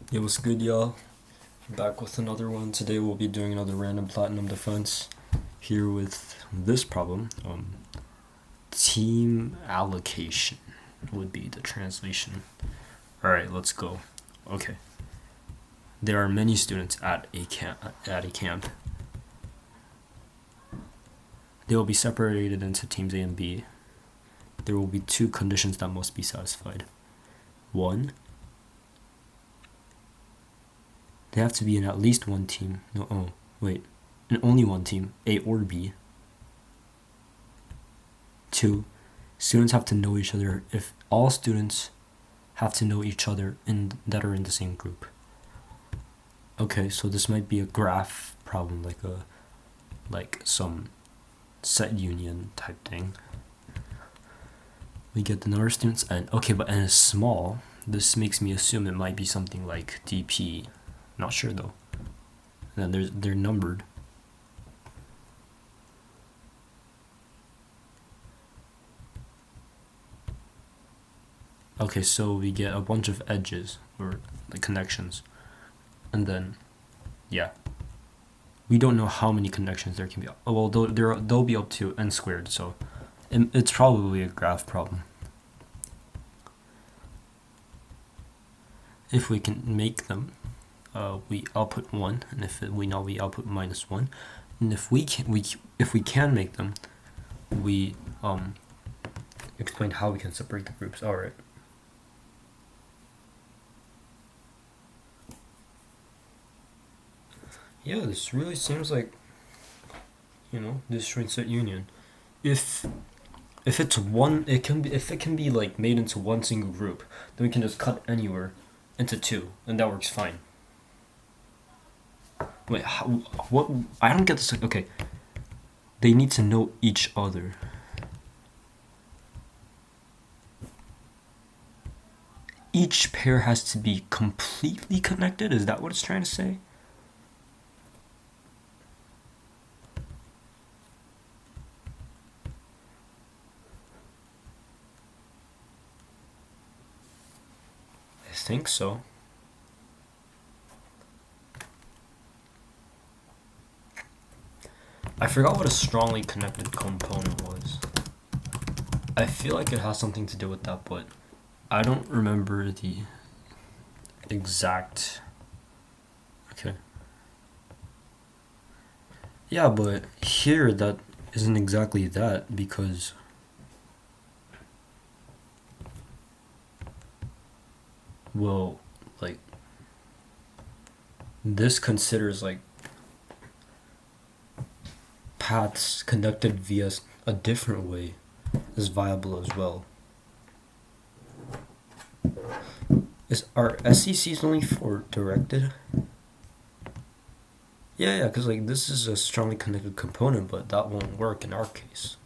It was good, y'all. Back with another one. Today we'll be doing another random platinum defense. Here with this problem. Team allocation would be the translation. Alright, let's go. Okay. There are many students at a camp. They will be separated into teams A and B. There will be two conditions that must be satisfied. One, they have to be in at least one team. In only one team, A or B. Two, students have to know each other. If all students have to know each other that are in the same group. Okay, so this might be a graph problem, like some set union type thing. We get the number of students n. Okay, but n is small. This makes me assume it might be something like dp. Not sure though. And then they're numbered. Okay, so we get a bunch of edges or like connections, and then yeah, we don't know how many connections there can be. Oh well, they'll be up to n squared, so it's probably a graph problem. If we can make them, we output 1, and if we output -1, and if we can make them, we explain how we can separate the groups. All right. Yeah, this really seems like, destroying set union. If it's one, it can be like made into one single group, then we can just cut anywhere into two, and that works fine. Wait, what? I don't get this. Okay, they need to know each other. Each pair has to be completely connected? Is that what it's trying to say? I think so. I forgot what a strongly connected component was. I feel like it has something to do with that, but I don't remember the exact. Okay. Yeah, but here that isn't exactly that, because well, like this considers like paths conducted via a different way is viable as well. Are SCCs only for directed? Yeah, because like this is a strongly connected component, but that won't work in our case.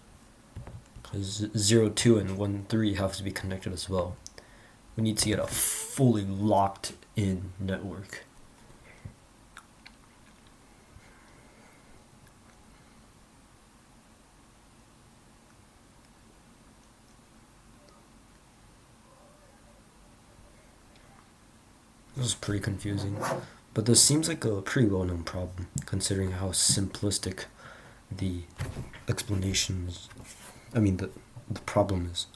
Because 0, 2, and 1, 3 have to be connected as well. We need to get a fully locked in network. This is pretty confusing, but this seems like a pretty well-known problem, considering how simplistic the explanations, the problem is.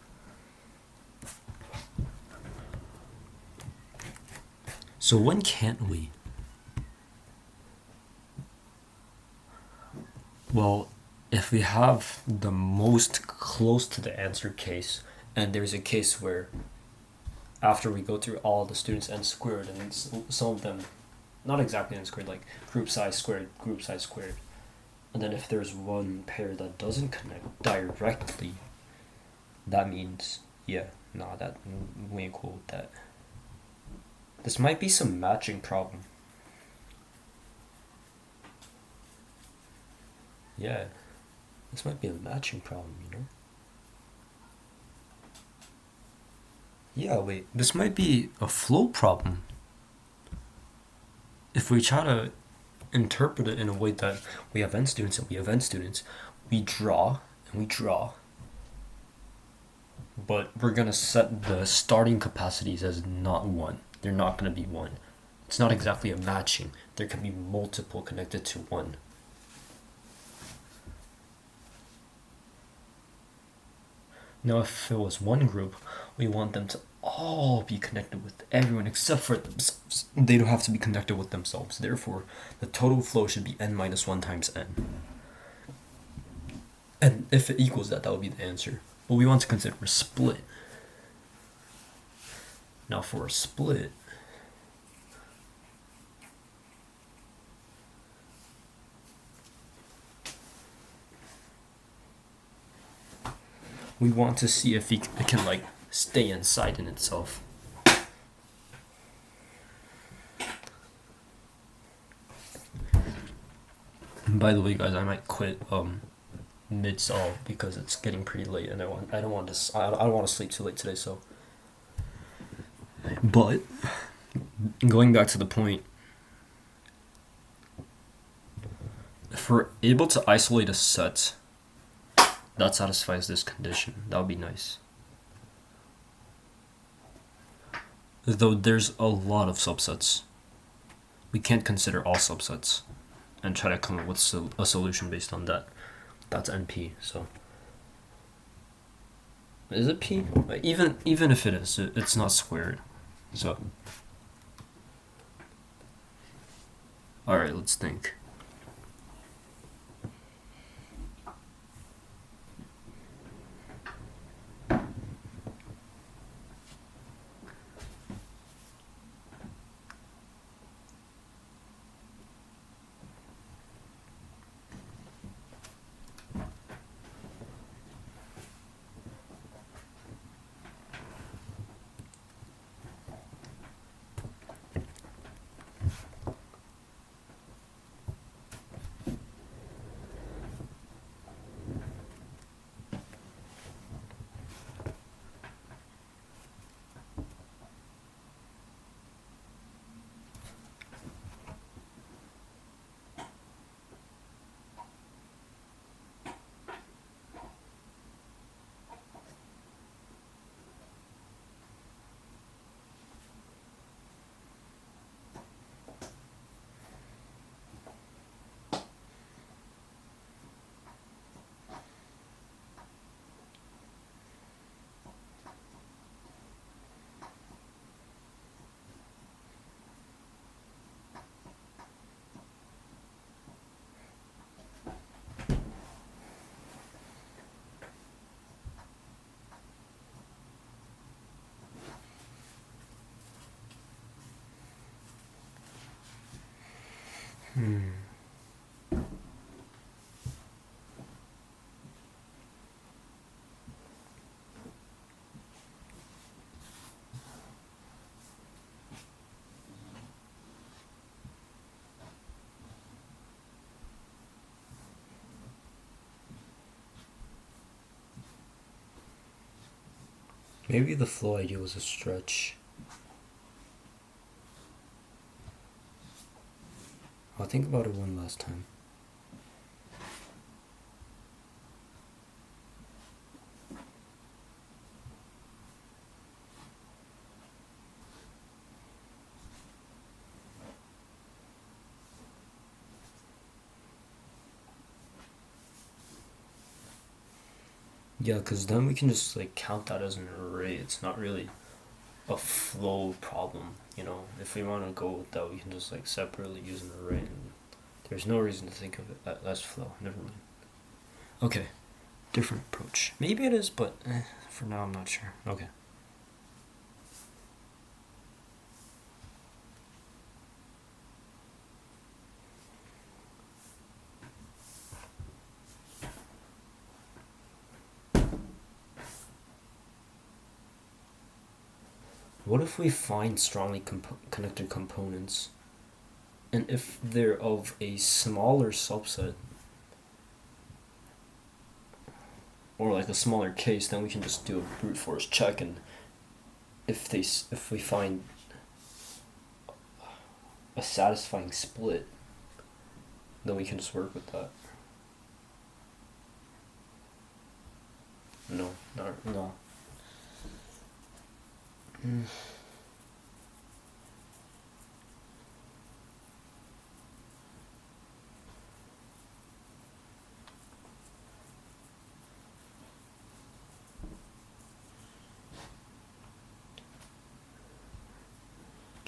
So when can't we? Well, if we have the most close to the answer case, and there's a case where after we go through all the students n squared, and some of them not exactly n squared, like group size squared, and then if there's one pair that doesn't connect directly, that means that we ain't cool with that. This might be some matching problem. Yeah, this might be a matching problem, Yeah, wait, this might be a flow problem. If we try to interpret it in a way that we have n students and we have n students, we draw and we draw, but we're going to set the starting capacities as not 1. They're not going to be 1. It's not exactly a matching. There can be multiple connected to one. Now, if it was one group, we want them to all be connected with everyone except for themselves. They don't have to be connected with themselves. Therefore, the total flow should be n minus 1 times n. And if it equals that, that would be the answer. But we want to consider a split. Now, for a split, we want to see if it can like stay inside in itself. By the way, guys, I might quit mid-solve because it's getting pretty late, and I don't want to sleep too late today. So, but going back to the point, if we're able to isolate a set that satisfies this condition, that would be nice. Though there's a lot of subsets, we can't consider all subsets and try to come up with a solution based on that. That's NP. So is it P? Even if it is, it's not squared. So all right, let's think. Maybe the flow idea was a stretch. I'll think about it one last time. Yeah, because then we can just like count that as an array. It's not really a flow problem, you know. If we want to go with that, we can just like separately use an array. And there's no reason to think of it as flow. Never mind. Okay, different approach. Maybe it is, but for now I'm not sure. Okay. What if we find strongly connected components, and if they're of a smaller subset, or like a smaller case, then we can just do a brute force check, and if we find a satisfying split, then we can just work with that. No.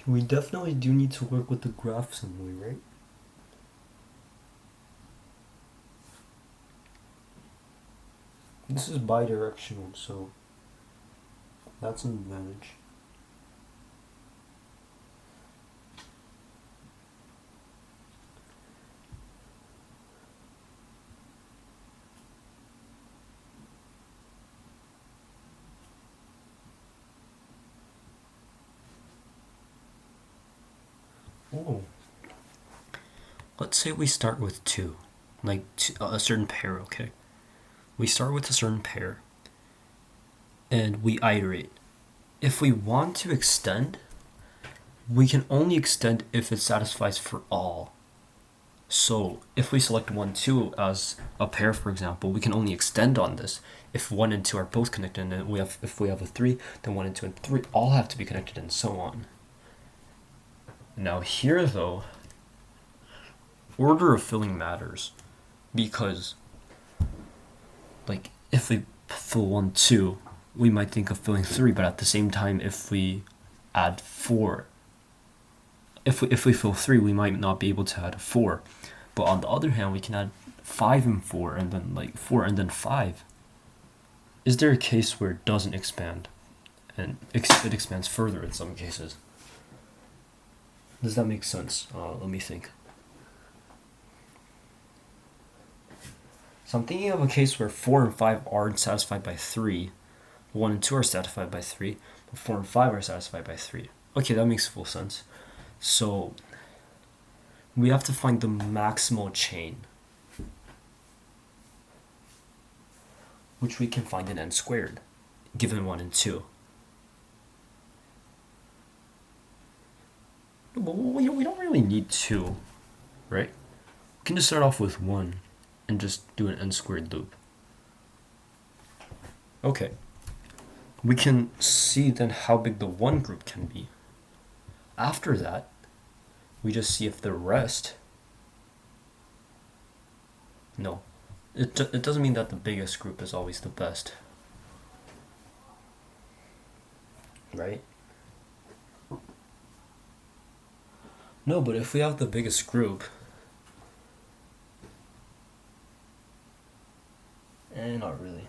We definitely do need to work with the graph some way, right? This is bidirectional, so that's an advantage. Oh. Let's say we start with 2. Like a certain pair, okay? We start with a certain pair and we iterate. If we want to extend, we can only extend if it satisfies for all. So if we select 1, 2 as a pair, for example, we can only extend on this if 1 and 2 are both connected, and then if we have a 3, then 1 and 2 and 3 all have to be connected, and so on. Now here, though, order of filling matters, because like if we fill 1, 2, we might think of filling 3, but at the same time, if we add 4, if we fill 3, we might not be able to add 4. But on the other hand, we can add 5 and 4, and then like 4 and then 5. Is there a case where it doesn't expand, and it expands further in some cases? Does that make sense? Let me think. So I'm thinking of a case where 4 and 5 aren't satisfied by 3, 1 and 2 are satisfied by 3, but 4 and 5 are satisfied by 3. Okay, that makes full sense. So we have to find the maximal chain, which we can find in n squared, given 1 and 2. But we don't really need 2, right? We can just start off with 1 and just do an n squared loop. Okay. We can see then how big the 1 group can be. After that, we just see if the rest... No. It doesn't mean that the biggest group is always the best. Right? No, but if we have the biggest group... not really.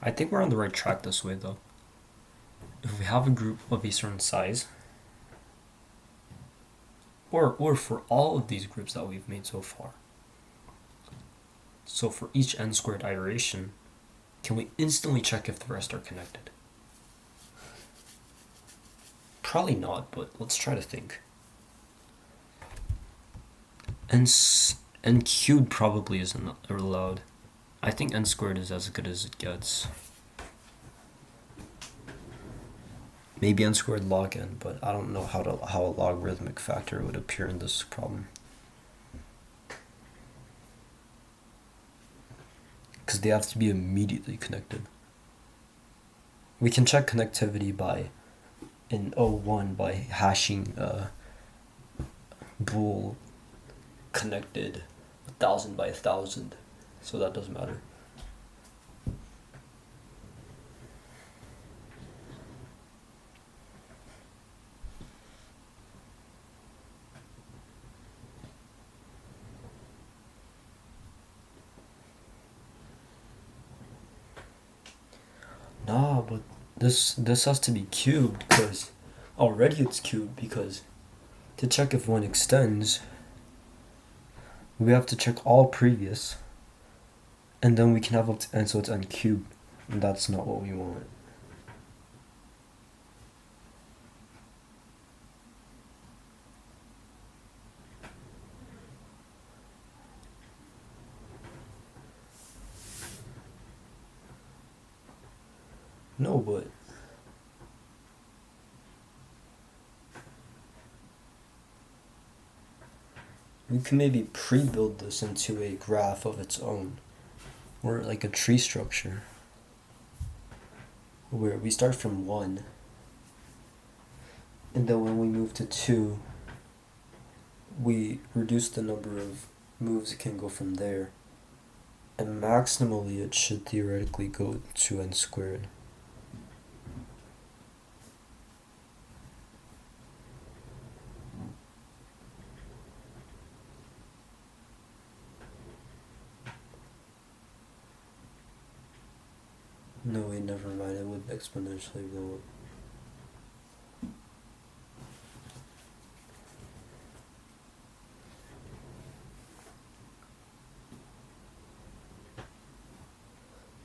I think we're on the right track this way, though. If we have a group of a certain size, or for all of these groups that we've made so far, so for each n squared iteration, can we instantly check if the rest are connected? Probably not, but let's try to think. N cubed probably isn't allowed. I think n squared is as good as it gets. Maybe n squared log n, but I don't know how a logarithmic factor would appear in this problem. Because they have to be immediately connected. We can check connectivity in O1 by hashing bool connected 1,000 by 1,000, so that doesn't matter. Nah, but this has to be cubed, because already it's cubed, because to check if one extends, we have to check all previous, and then we can have up to n, so it's n cubed, and that's not what we want. No, but we can maybe pre-build this into a graph of its own, or like a tree structure. where we start from 1, and then when we move to 2, we reduce the number of moves it can go from there, and maximally it should theoretically go to n squared. No, wait, never mind, it would exponentially go up.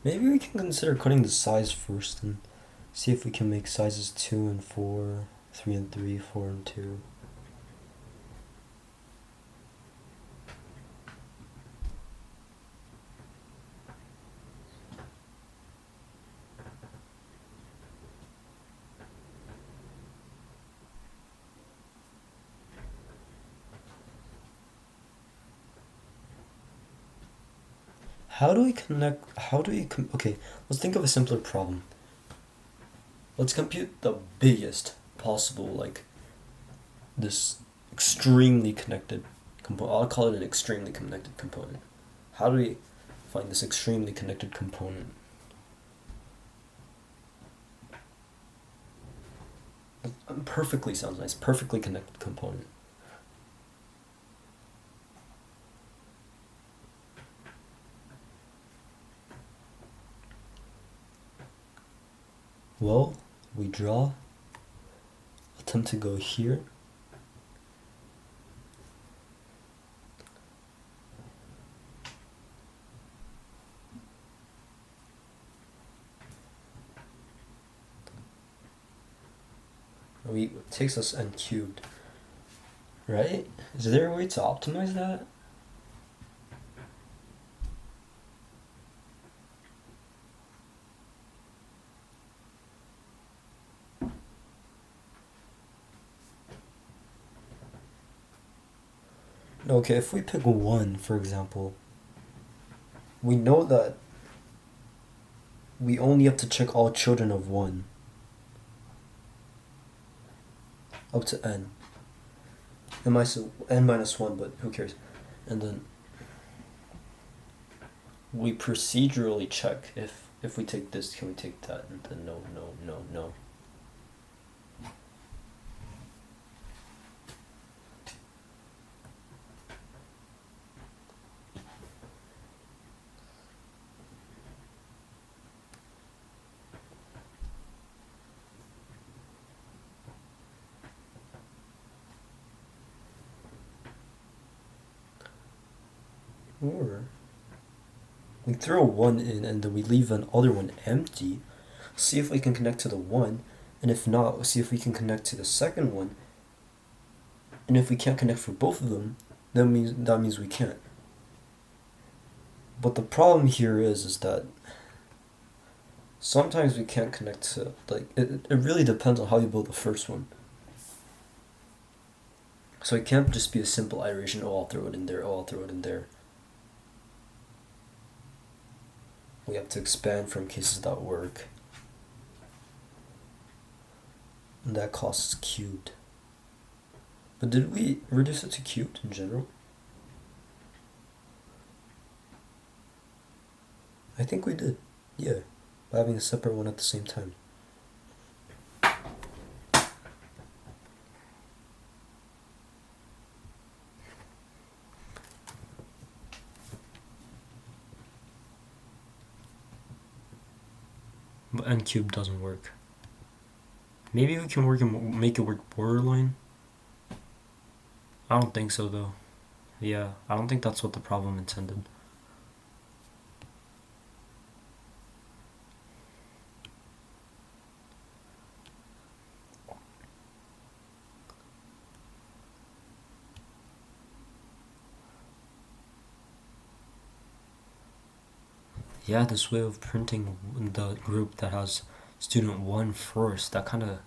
Maybe we can consider cutting the size first and see if we can make sizes 2 and 4, 3 and 3, 4 and 2. Okay, let's think of a simpler problem. Let's compute the biggest possible, like, this extremely connected component. I'll call it an extremely connected component. How do we find this extremely connected component? Perfectly sounds nice. Perfectly connected component. Well, we draw, attempt to go here. It takes us n cubed, right? Is there a way to optimize that? Okay, if we pick 1, for example, we know that we only have to check all children of 1 up to n. N minus 1, but who cares? And then we procedurally check if we take this, can we take that? And then no, no, no, no. Or we throw 1 in and then we leave an other one empty, see if we can connect to the 1, and if not, we'll see if we can connect to the second one, and if we can't connect for both of them, that means we can't. But the problem here is that sometimes we can't connect to, like, it really depends on how you build the first one. So it can't just be a simple iteration, oh, I'll throw it in there, oh, I'll throw it in there. We have to expand from cases that work. And that costs cubed. But did we reduce it to cubed in general? I think we did. Yeah. By having a separate one at the same time. But n cubed doesn't work. Maybe we can make it work borderline. I don't think so though. Yeah, I don't think that's what the problem intended. Yeah, this way of printing the group that has student 1 first, that kind of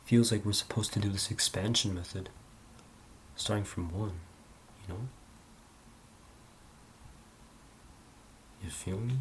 feels like we're supposed to do this expansion method. Starting from 1, you know? You feel me?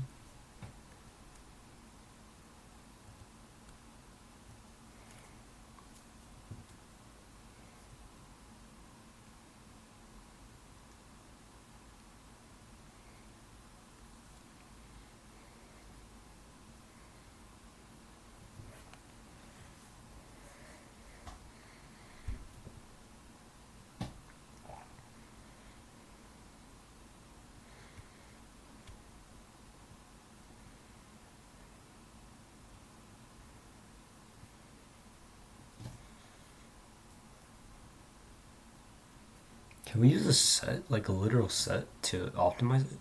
Can we use a set, like a literal set, to optimize it?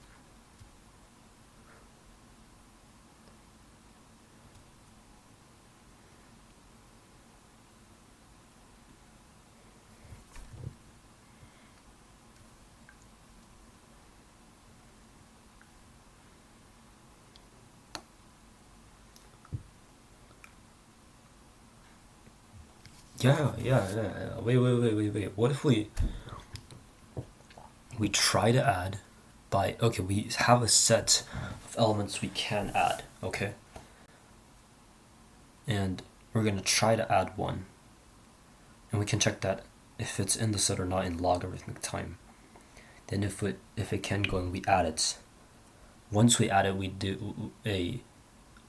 Yeah. Wait. What if we try to add by, okay, we have a set of elements we can add, okay? And we're gonna try to add one. And we can check that if it's in the set or not in logarithmic time. Then if it can go and we add it. Once we add it, we do a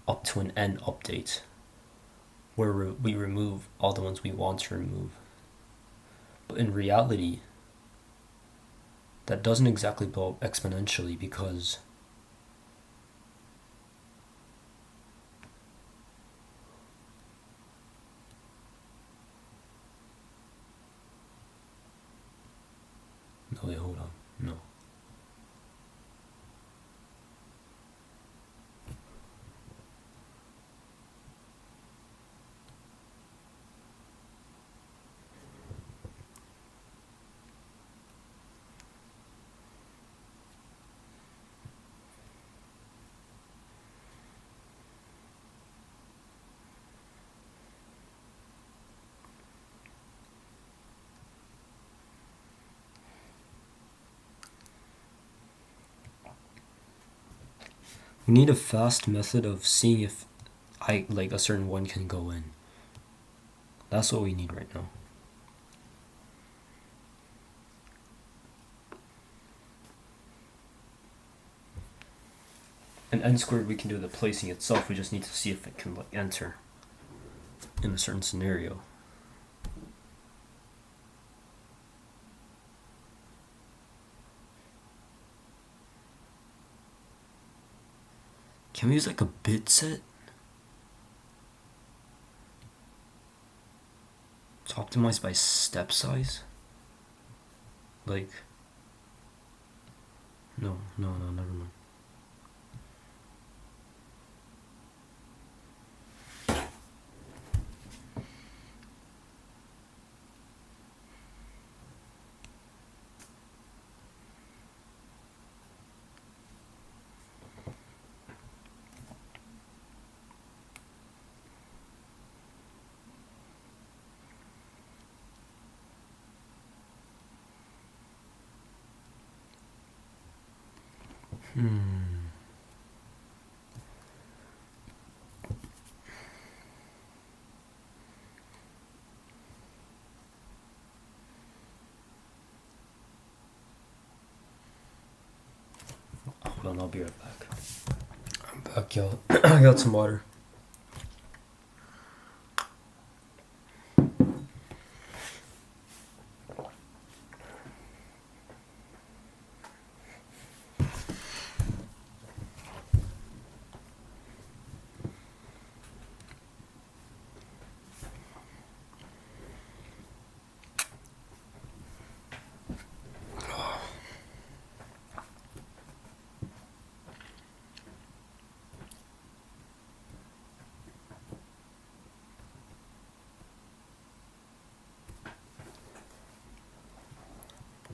up to an n update where we remove all the ones we want to remove. But in reality, that doesn't exactly blow up exponentially because no, wait, hold on. No. We need a fast method of seeing if like a certain one can go in. That's what we need right now. And n squared, we can do the placing itself. We just need to see if it can like enter in a certain scenario. Can we use like a bit set? It's optimized by step size? Like, no, never mind. Hold on, I'll be right back. I'm back, y'all. I got some water.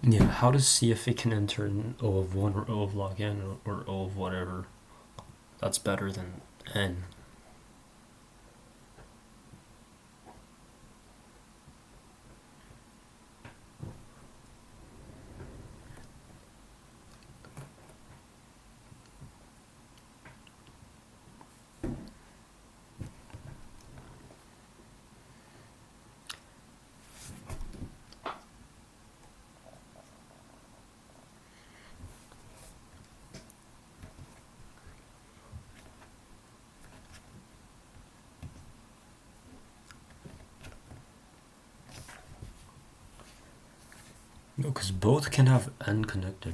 Yeah, how to see if it can enter in O of 1 or O of log n or O of whatever. That's better than n. No, because both can have n connected.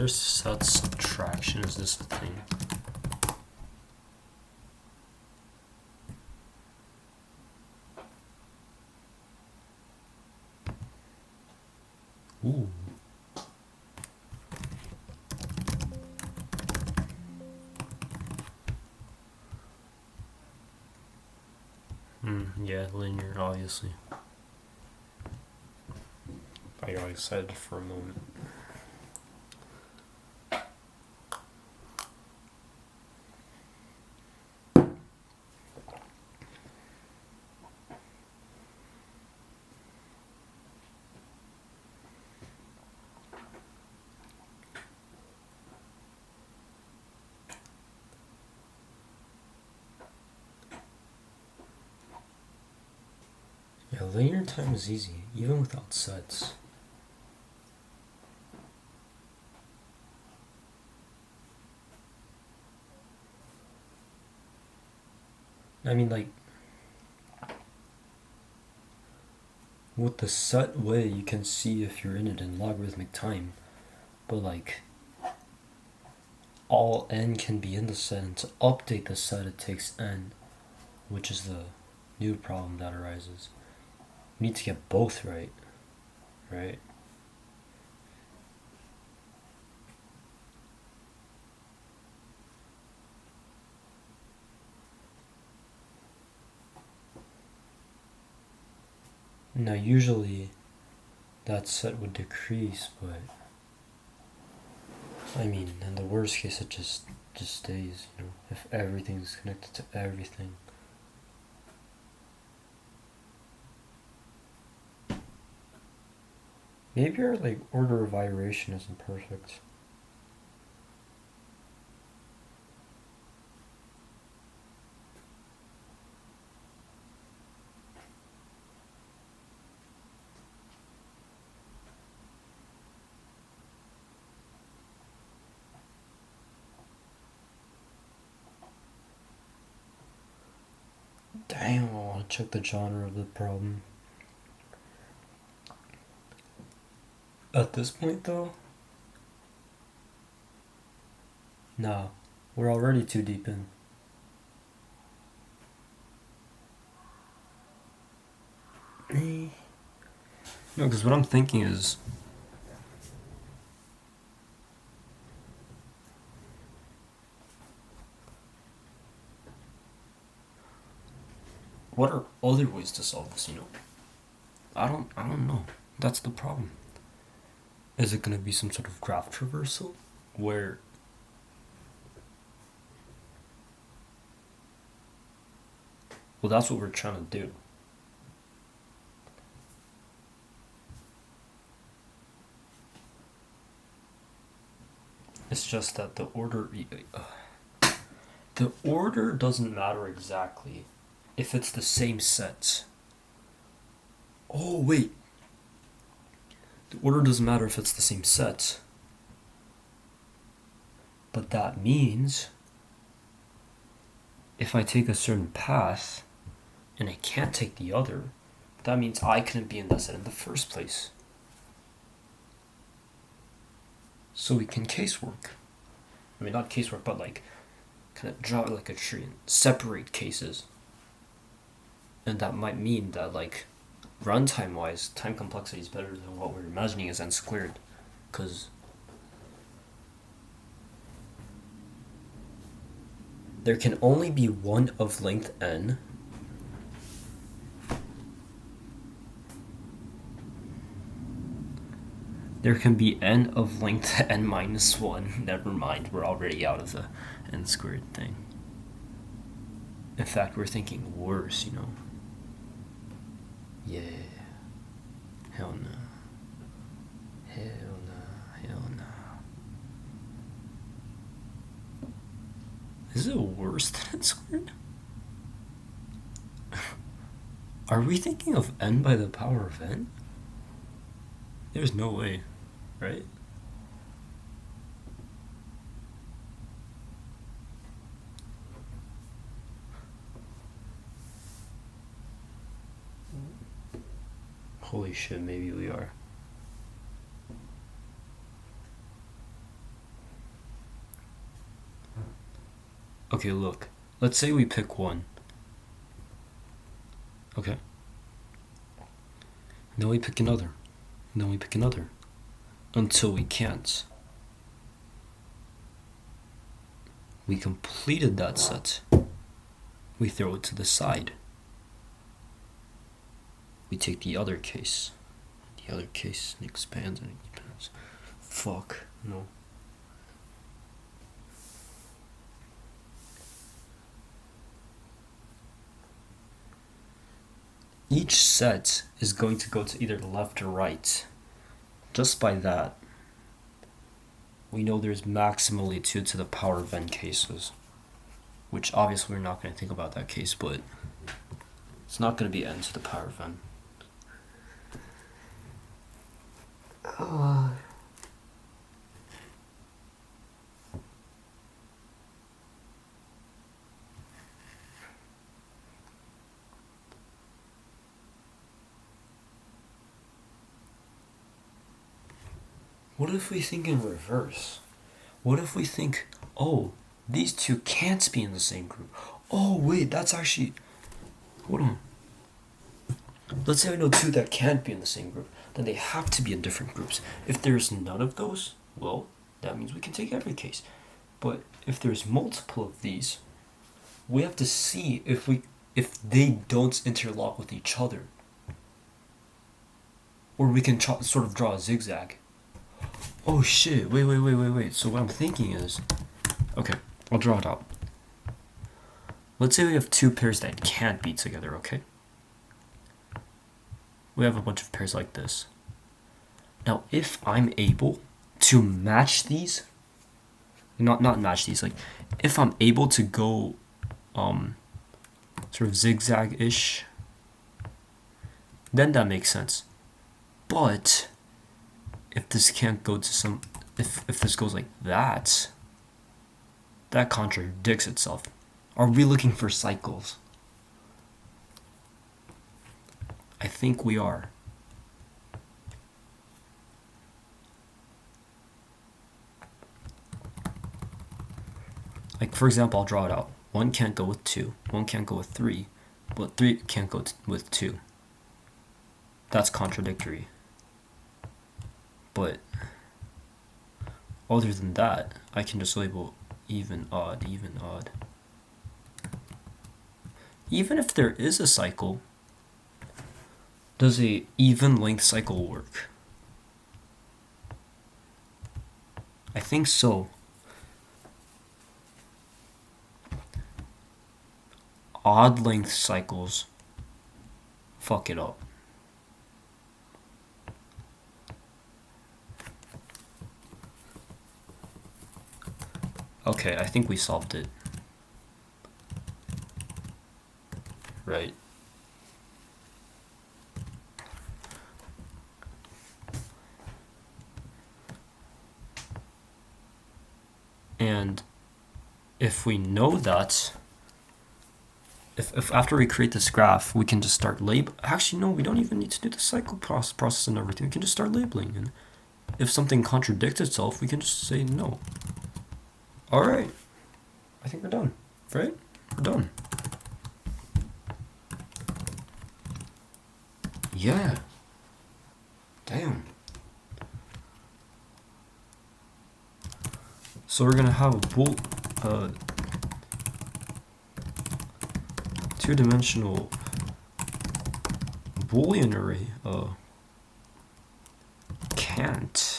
there's set subtraction? Is this the thing? Ooh. Yeah, linear, obviously. I got excited for a moment. Yeah, linear time is easy, even without sets. I mean, like, with the set way, you can see if you're in it in logarithmic time, but like, all n can be in the set, and to update the set, it takes n, which is the new problem that arises. You need to get both right? Now, usually that set would decrease, but I mean, in the worst case, it just stays, you know, if everything's connected to everything. Maybe our like order of iteration isn't perfect. Damn, I want to check the genre of the problem. At this point, though, no, we're already too deep in. No, because what I'm thinking is, what are other ways to solve this? You know, I don't know. That's the problem. Is it gonna be some sort of graph traversal where well, that's what we're trying to do. It's just that the order doesn't matter exactly if it's the same sets. Oh wait, the order doesn't matter if it's the same sets. But that means if I take a certain path and I can't take the other, that means I couldn't be in that set in the first place. So we can casework. I mean, not casework, but like kind of draw like a tree and separate cases. And that might mean that like runtime wise, time complexity is better than what we're imagining as n squared. Because there can only be one of length n there can be n of length n minus 1. Never mind, we're already out of the n squared thing. In fact, we're thinking worse, you know. Yeah. Hell no. Hell no. Hell no. Is it worse than n squared? Are we thinking of n by the power of n? There's no way, right? Holy shit, maybe we are. Okay, look. Let's say we pick one. Okay. Then we pick another. And then we pick another. Until we can't. We completed that set. We throw it to the side. We take the other case. The other case expands and expands. Fuck. No. Each set is going to go to either left or right. Just by that, we know there's maximally 2 to the power of n cases. Which obviously we're not going to think about that case, but it's not going to be n to the power of n. What if we think in reverse? What if we think, oh, these two can't be in the same group? Oh, wait, that's actually... Hold on. Let's say we know 2 that can't be in the same group. Then they have to be in different groups. If there's none of those, well, that means we can take every case. But if there's multiple of these, we have to see if they don't interlock with each other. Or we can sort of draw a zigzag. Oh shit, wait. So what I'm thinking is... Okay, I'll draw it out. Let's say we have 2 pairs that can't be together, okay? We have a bunch of pairs like this. Now, if I'm able to match these... Not match these, like... If I'm able to go... sort of zigzag-ish... Then that makes sense. But... If this can't go to some... If this goes like that... That contradicts itself. Are we looking for cycles? I think we are. Like, for example, I'll draw it out. 1 can't go with 2. 1 can't go with 3. But 3 can't go with 2. That's contradictory. But other than that, I can just label even, odd, even, odd. Even if there is a cycle, does a even length cycle work? I think so. Odd length cycles fuck it up. Okay, I think we solved it. Right. And if we know that, if after we create this graph, we can just start label. Actually, no, we don't even need to do the cycle process and everything. We can just start labeling. And if something contradicts itself, we can just say no. All right. I think we're done, right? We're done. Yeah. Damn. So we're gonna have a two-dimensional Boolean array. Can't.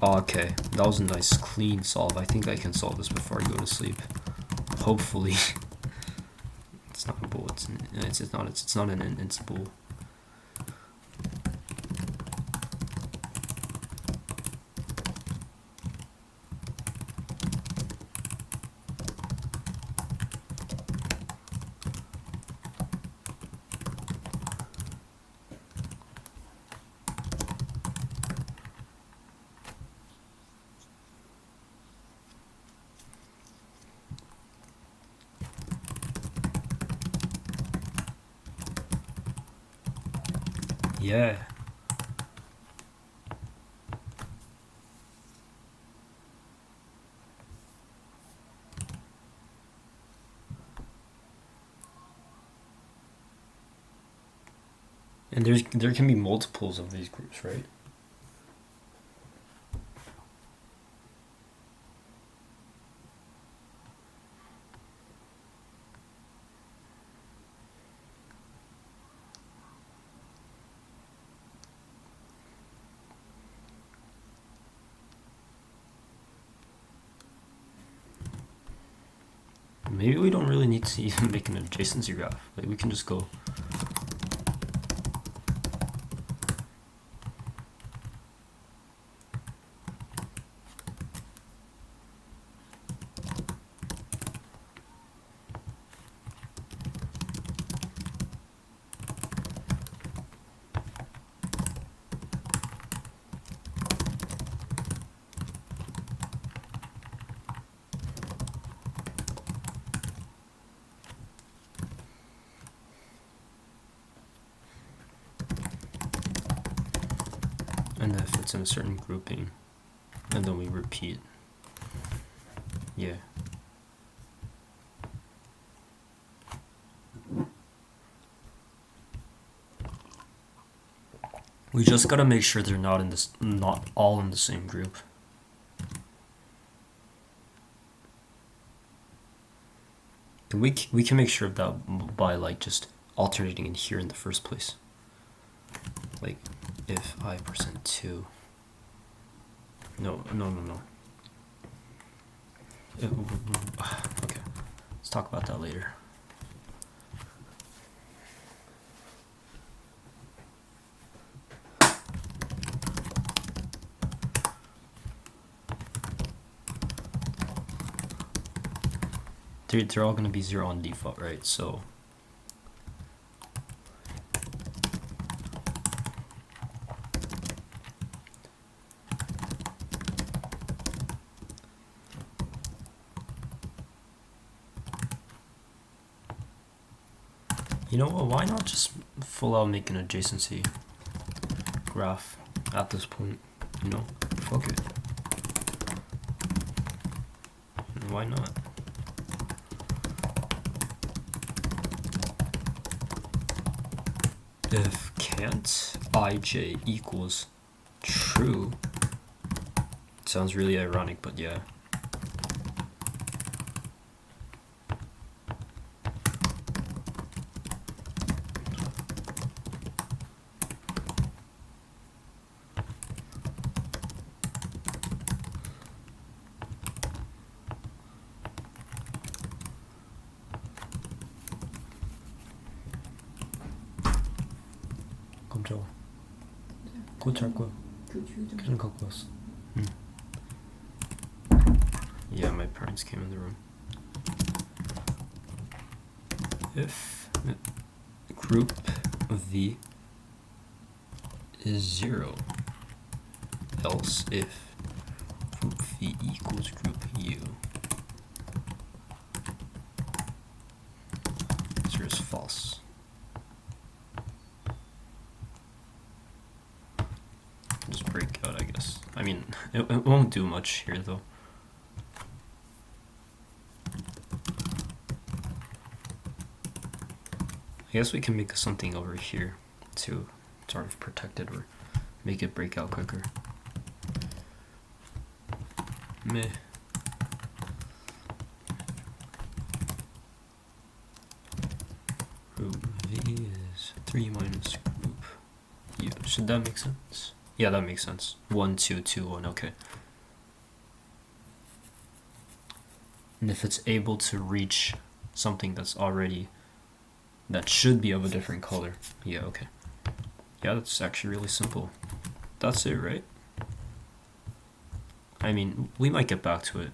Okay, that was a nice clean solve. I think I can solve this before I go to sleep. Hopefully. It's not a bool. It's not an int. It's a bool. Yeah. And there can be multiples of these groups, right? Maybe we don't really need to even make an adjacency graph. Like we can just go. And if it's in a certain grouping, and then we repeat. Yeah. We just gotta make sure they're not all in the same group. We can make sure of that by like just alternating in here in the first place. Like if I%2. No. Okay, let's talk about that later. They're all going to be 0 on default, right? So you know what, why not just full out make an adjacency graph at this point, you know? Fuck it. Why not? If can't ij equals true, it sounds really ironic, but yeah. 깜짝아. 그거 잘 거야. 그냥 갖고 왔어. Yeah, my parents came in the room. If group V is 0, else if group V equals group U, answer is false. Just break out, I guess. I mean, it won't do much here though. I guess we can make something over here to sort of protect it or make it break out quicker. Meh. Group V is 3 minus group U. Should that make sense? Yeah, that makes sense. 1, 2, 2, 1, okay. And if it's able to reach something that's already, that should be of a different color. Yeah, okay. Yeah, that's actually really simple. That's it, right? I mean, we might get back to it.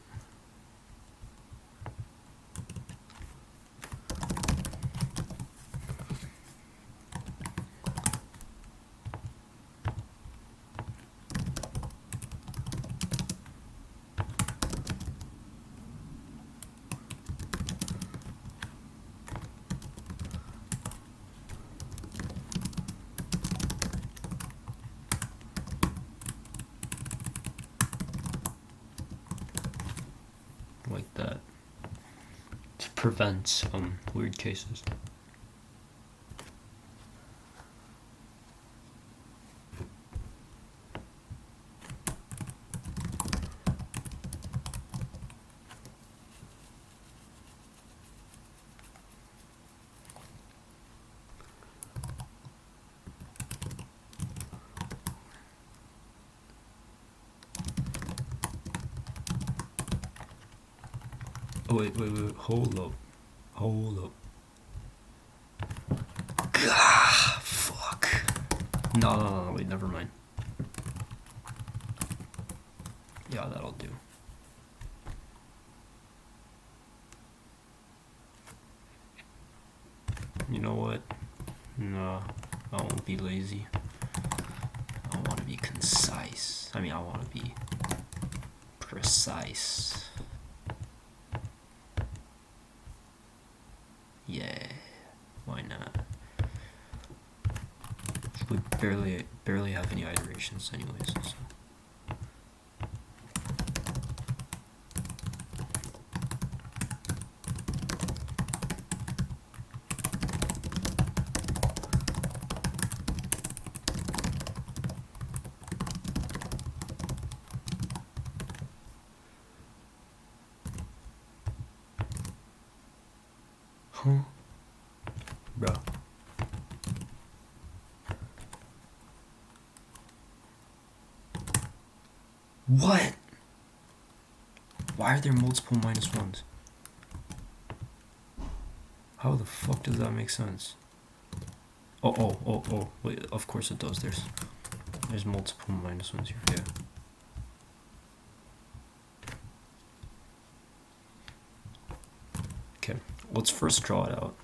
Like that, to prevent weird cases. Oh, wait, hold up. Gah, fuck. No, wait, never mind. Yeah, that'll do. You know what? No, I won't be lazy. I want to be concise. I want to be precise. Yeah, why not? We barely have any iterations anyways, so. Huh? Bro. What? Why are there multiple minus ones? How the fuck does that make sense? Oh, wait, of course it does. There's multiple minus ones here, yeah. Okay, let's first draw it out.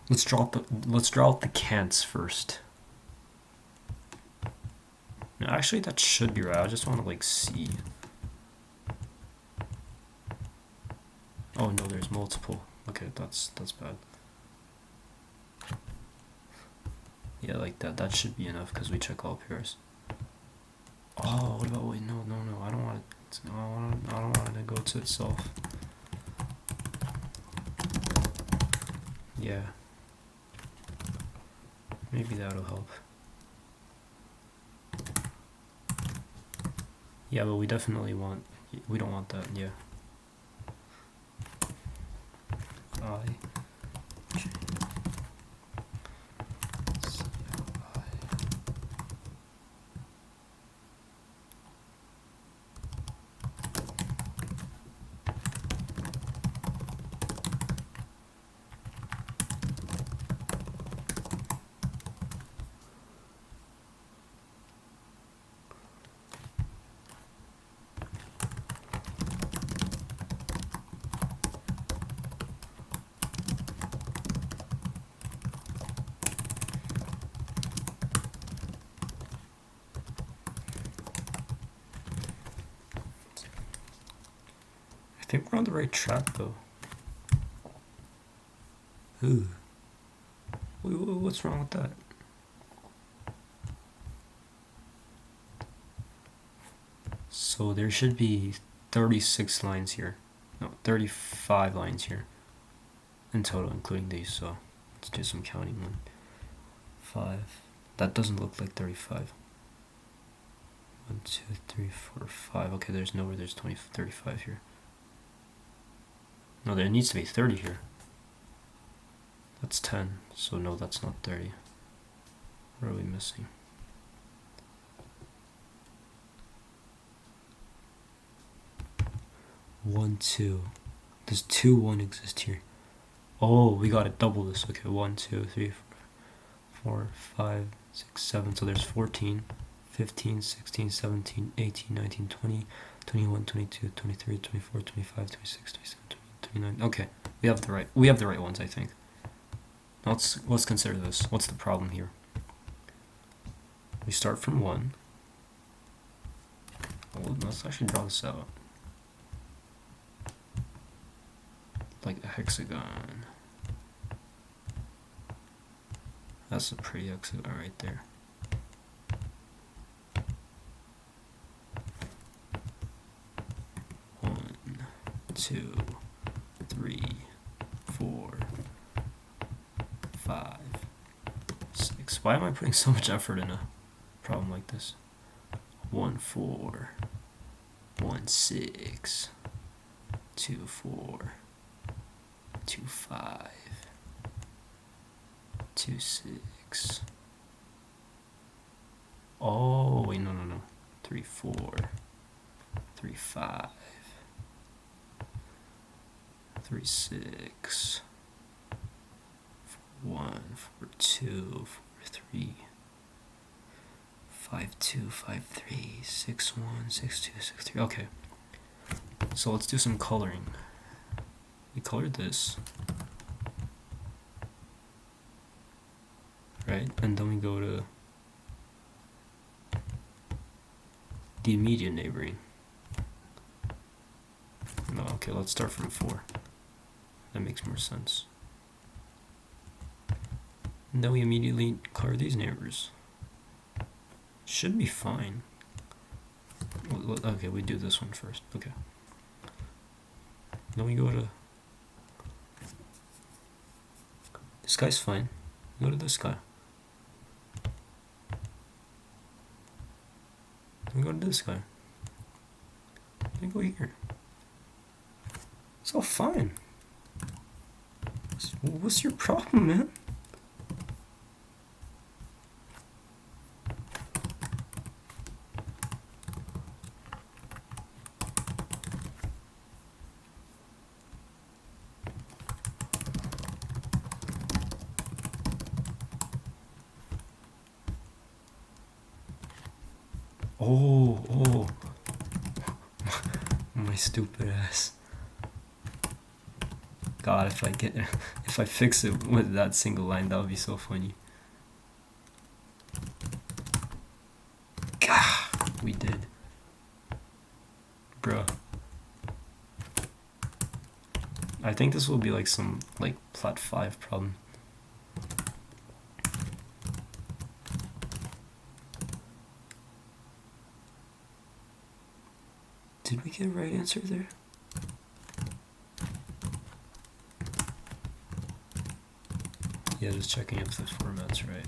Let's draw out the cants first. No, actually that should be right. I just want to like see. Oh no, there's multiple. Okay, that's bad. Yeah, like that. That should be enough because we check all pairs. Oh, what about wait? No. I don't want it. I don't want it to go to itself. Yeah. Maybe that'll help. Yeah, but we definitely want. We don't want that. Yeah. I think we're on the right track though. Ooh. What's wrong with that? So there should be 36 lines here. No, 35 lines here in total, including these. So let's do some counting. 1, 5. That doesn't look like 35. 1, 2, 3, 4, 5. Okay, there's nowhere there's 35 here. No, there needs to be 30 here. That's 10. So no, that's not 30. What are we missing? One, two. Does 2, 1 exist here? Oh, we gotta double this. Okay, 1, 2, 3, 4, 5, 6, 7. So there's 14, 15, 16, 17, 18, 19, 20, 21, 22, 23, 24, 25, 26, 27, 28, 29. Okay, we have the right ones, I think. Now let's consider this. What's the problem here? We start from 1. Well, let's actually draw this out. Like a hexagon. That's a pretty hexagon right there. One, 2, 3, 4, 5, 6. Why am I putting so much effort in a problem like this? 1, 4, 1, 6, 2, 4, 2, 5, 2, 6. Oh, wait, no. 3, 4, 3, 5, 3, 6, 4, 1, 4, 2, 4, 3, 5, 2, 5, 3, 6, 1, 6, 2, 6, 3. Okay. So let's do some coloring. We colored this. Right? And then we go to the immediate neighboring. No, okay, let's start from 4. That makes more sense. And then we immediately color these neighbors. Should be fine. Okay, we do this one first. Okay. Then we go to... This guy's fine. Go to this guy. Then we go to this guy. Then go here. It's all fine. What's your problem, man? Oh. My stupid ass. God, if I fix it with that single line, that would be so funny. Gah, we did. Bruh. I think this will be like some, like, Plat 5 problem. Did we get a right answer there? Yeah, just checking if the format's right.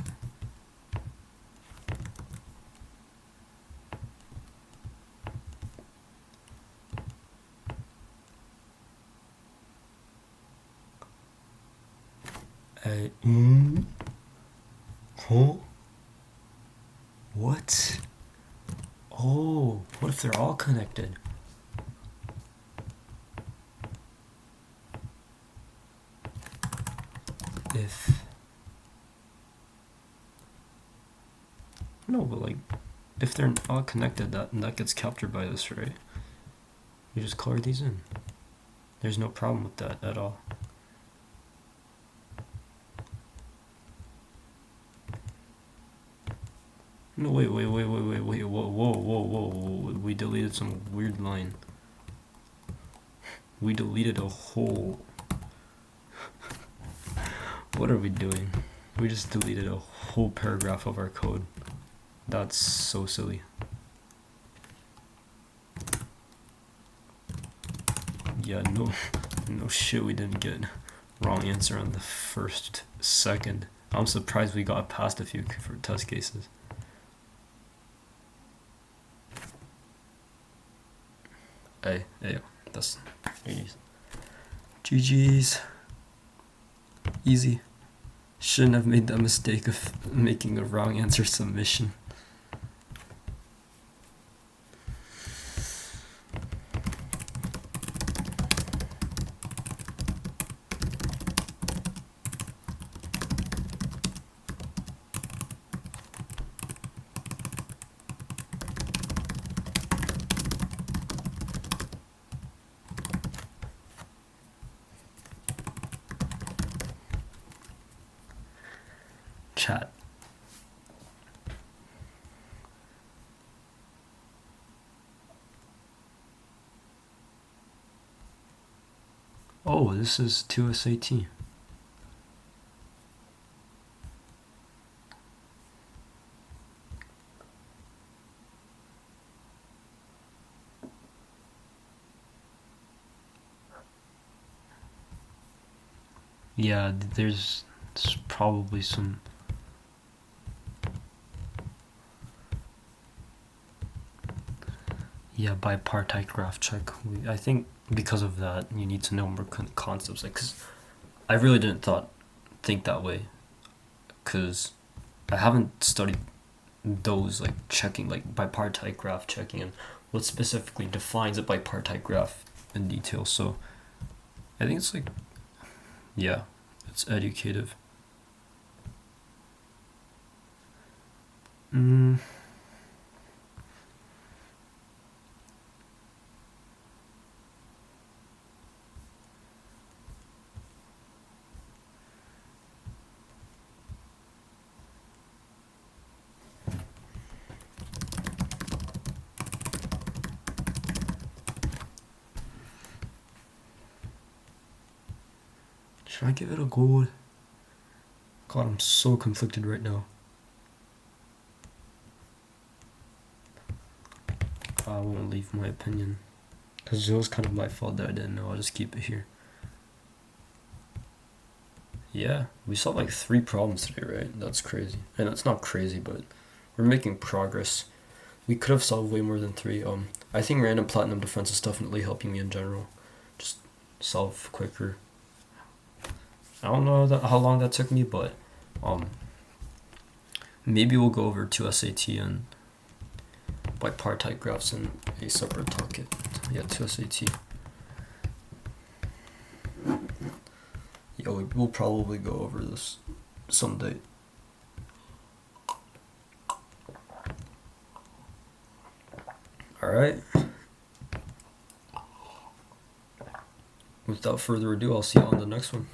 Huh? What? Oh, what if they're all connected? No, but like, if they're all connected, that gets captured by this, right? You just color these in. There's no problem with that at all. No, wait, whoa. We deleted some weird line. We deleted a whole... What are we doing? We just deleted a whole paragraph of our code. That's so silly. Yeah, no shit, we didn't get wrong answer on the first second. I'm surprised we got past a few for test cases. Hey, that's GG's. Easy. Shouldn't have made that mistake of making a wrong answer submission. Chat. Oh, this is 2SAT. Yeah, there's probably some... Yeah, bipartite graph check. I think because of that, you need to know more concepts. Like, cause I really didn't think that way, cause I haven't studied those, like checking, like bipartite graph checking and what specifically defines a bipartite graph in detail. So I think it's like, yeah, it's educative. Should I give it a gold? God, I'm so conflicted right now. I won't leave my opinion, because it was kind of my fault that I didn't know. I'll just keep it here. Yeah, we solved like 3 problems today, right? That's crazy. And it's not crazy, but we're making progress. We could have solved way more than 3. I think random platinum defense is definitely helping me in general. Just solve quicker. I don't know how long that took me, but maybe we'll go over 2 SAT and bipartite graphs in a separate talk. Yeah, 2 SAT. Yeah, we'll probably go over this someday. Alright. Without further ado, I'll see you on the next one.